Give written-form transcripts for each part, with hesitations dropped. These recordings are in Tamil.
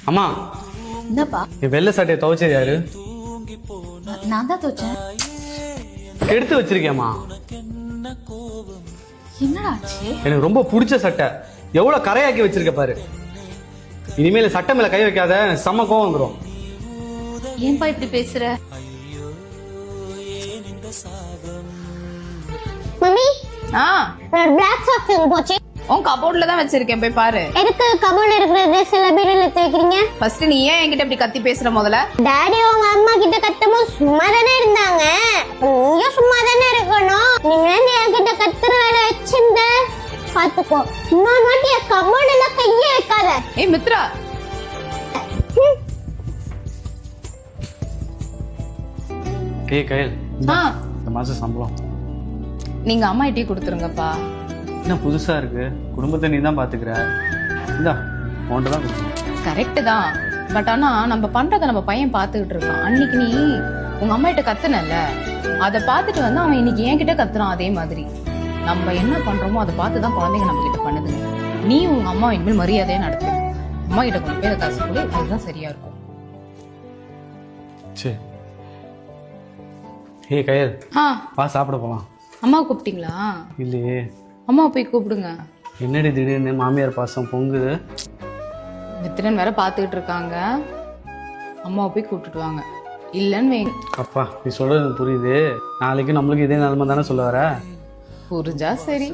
அம்மா என்னப்பா? என் வெள்ளை சட்டையை துவைச்சது யாரு? நான் தான் துவைச்சேன். எடுத்து வச்சிருக்கேம்மா. என்னடா ஆச்சு? எனக்கு ரொம்ப பிடிச்ச சட்டை, எவ்வளவு கரையாக்கி வச்சிருக்க பாரு. இனிமேல் சட்டை மேல கை வைக்காத, செம்ம கோவம் வந்துடும். ஏன்பா இப்படி பேசுற? மம்மி பிளாக் சாக்ஸ் எங்க போச்சு? உன் கபோர்ட்ல தான் வச்சிருக்கேன், போய் பாரு. எதுக்கு கபோர்ட்ல இருக்கிற ட்ரெஸ் எல்லாம் பீரோல எடுத்து வைக்கிறீங்க? ஃபர்ஸ்ட் நீ ஏன் என்கிட்ட இப்படி கத்தி பேசுற? முதல்ல டாடி உங்க அம்மா கிட்ட கத்தும்போது சும்மா தானே இருந்தாங்க, நீயும் சும்மா தானே இருக்கணும். நீங்க என்கிட்ட கத்துற வேலை வச்சிருந்த பாத்துக்கோ. இன்னொரு வாட்டி என் கபோர்ட் எல்லாம் கையே வைக்காத. ஏய் மித்ரா, ஏய் கயல், இந்த மாசம் சம்பளம் நீங்க அம்மா கிட்டே கொடுத்துருங்கப்பா. என்ன புதுசா இருக்கு? குடும்பத்தை நீ தான் பாத்துக்கிற. இந்தா உன்கிட்ட தான் கொடுக்கணும். கரெக்ட் தான், பட் ஆனா நம்ம பண்றத நம்ம பையன் பாத்துக்கிட்டு இருக்கான். அன்னைக்கு நீ உங்க அம்மா கிட்ட கத்துனல, அதை பார்த்துட்டு வந்து அவன் இன்னைக்கு என்கிட்ட கத்துறான். அதே மாதிரி நம்ம என்ன பண்றோமோ அதை பார்த்துதான் குழந்தைங்க நம்ம கிட்ட பண்ணுதுங்க. நீ உங்க அம்மா இனிமேல் மரியாதையா நடத்து. அம்மா கிட்ட கொண்டு போய் அதை காசு கொடு, அதுதான் சரியா இருக்கும். சரி. ஏய் கயல், ஆ வா சாப்பிட போலாம். அம்மா கூப்பிட்டீங்களா? இல்லையே. அம்மா போய் கூப்பிடுங்க. என்னடி திடீர்னு மாமியார் பாசம் பொங்குது? மித்திரன் வேற பாத்துக்கிட்டு இருக்காங்க, அம்மாவை போய் கூப்பிட்டுட்டு வாங்க. இல்லன்னு வைங்க. அப்பா நீ சொல்றது எனக்கு புரியுது. நாளைக்கு நம்மளுக்கு இதே நிலைமை தானே சொல்ல வர. புரிஞ்சா சரி,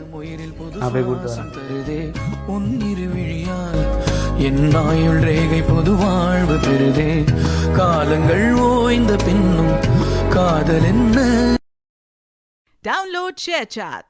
நான் போய் கூப்பிட்டு வரேன். என் ஆயுள் ரேகை பொது வாழ்வு பெறுதே, காலங்கள் ஓய்ந்த பின்னும் காதல் என்ன. Download ShareChat.